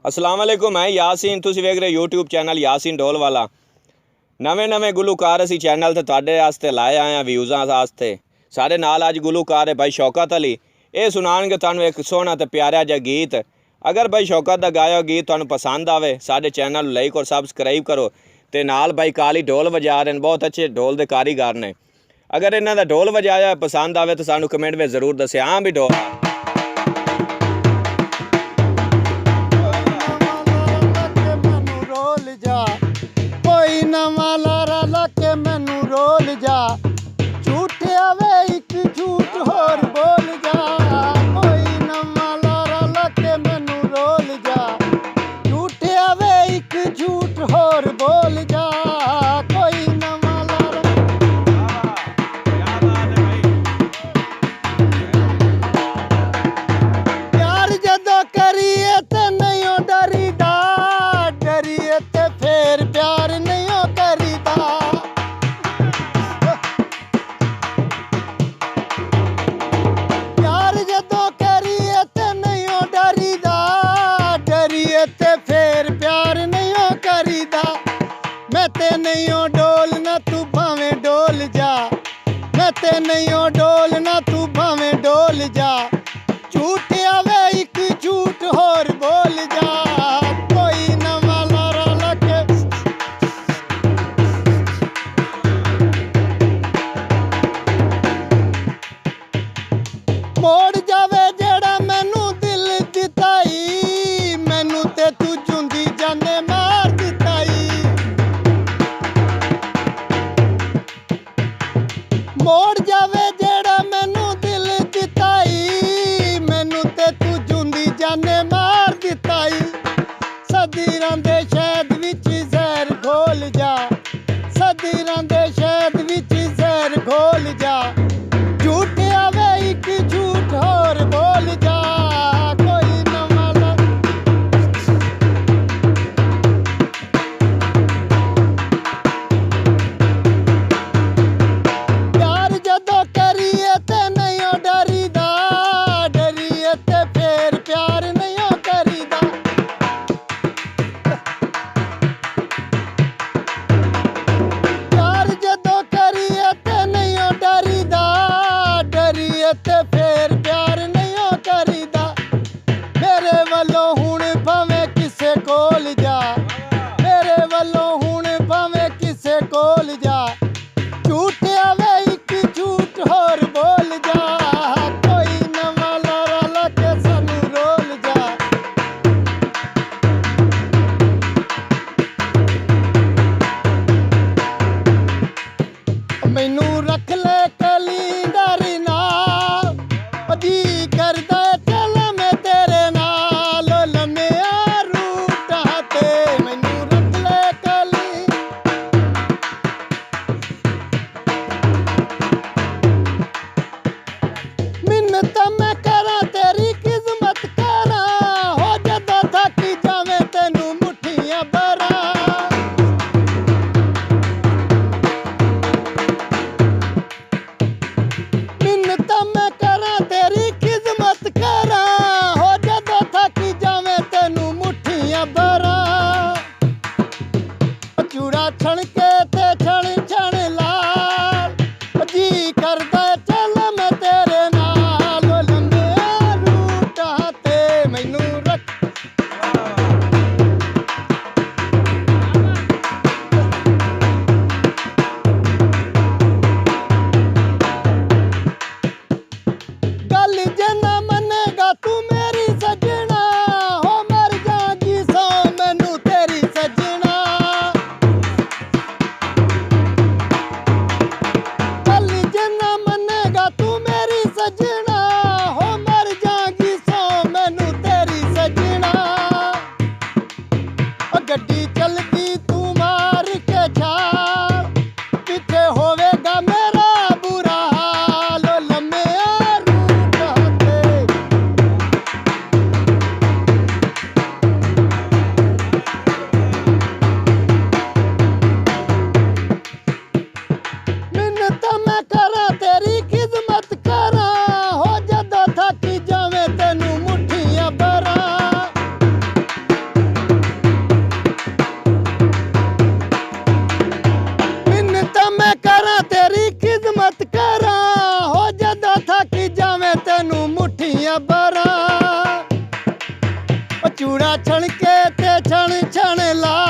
अस्सलाम वालेकुम, मैं यासीन। तुसीं वेख रहे यूट्यूब चैनल यासीन ढोल वाला। नवे गुलूकार असी चैनल ते तुहाडे वास्ते लाए आए हैं व्यूज़ां वास्ते। साडे नाल अज गुलूकार है भाई शौकत अली। ये सुनाणगे तुहानूं एक सोहना ते प्यारा जिहा गीत। अगर भाई शौकत दा गाया गीत तुहानूं पसंद आवे साडे चैनल लाइक और सबसक्राइब करो। ते नाल भाई काली ढोल वजा रहे हैं, बहुत अच्छे ढोल दे कारीगर ने। अगर इन्हां दा ढोल वजाया पसंद आवे तो सानूं कमेंट में ज़रूर दस्सिओ। हाँ भी ढोल कोई नवा लारा लाके मैनू रोल जा, झूठिया वे एक झूठ होर बोल जा। कोई नवा लारा लाके मैनू रोल जा, झूठिया वे एक झूठ होर बोल जा। कोई नवा लारा प्यार जदों करिए ते नहीं डरीदा, डरीए ते फेर प्यार नहीं करीदा। प्यार जदों करिए ते नहीं डरीदा, डरीए ते फेर प्यार नहीं करीदा। मैं ते नहीं डोल ना तू भावें डोल जा, मैं ते नहीं डोल ना तू भावें डोल जा। झूठ आवे एक झूठ होर बोल जा। कोई नवा लारा लगे मोड़ जावे जेड़ा मैनू दिल दिताई, मैनू ते तू जुंदी जाने मार दिताई। मोड़ जावे जेड़ा मैनू दिल दिताई, मैनू ते तू जुंदी जाने मार दिताई। सदीरां दे शहद विच जहर घोल जा, सदीरां दे शहद विच जहर घोल जा। झूठ आवे एक झूठ होर बोल जा। कोई नवा प्यार जदों करिए ते नहीं डरीदा, डरीए ते फेर प्यार नहीं करीदा। प्यार जदों करिए ते नहीं डरीदा, डरीए ते फेर प्यार नहीं करीदा। मेरे वालों हुण भावें किसे कोल जा, मेरे वालों हुण भावें किसे कोल जा। झूठ आवे एक झूठ होर बोल जा। कोई नवा लारा लाके सानू रोल जा। मैनू रख ले कलींदर नाल, जी करदा चल मैं तेरे नाल। लम्मिया रूटां ते मैनू रख ले कली। मिन्नत मैं करा तेरी खिदमत करा, हो जदा थक जावे तेनू मुठियां भरा। मिन्नत मैं करा तेरी खिदमत करा, हो जदा थक जावे तेनू मुठियां भरा। चूड़ा छणके ते छण छण लाल, जी करदा चल मैं तेरे नाल। लंबे रूटां ते मैनू रख गल जे ना मनेगा तू मेरी सजना, हो मर जागी सौ मैनू तेरी सजना। ਛਣਕੇ ਤੇ ਛਣ ਛਣ ਲਾ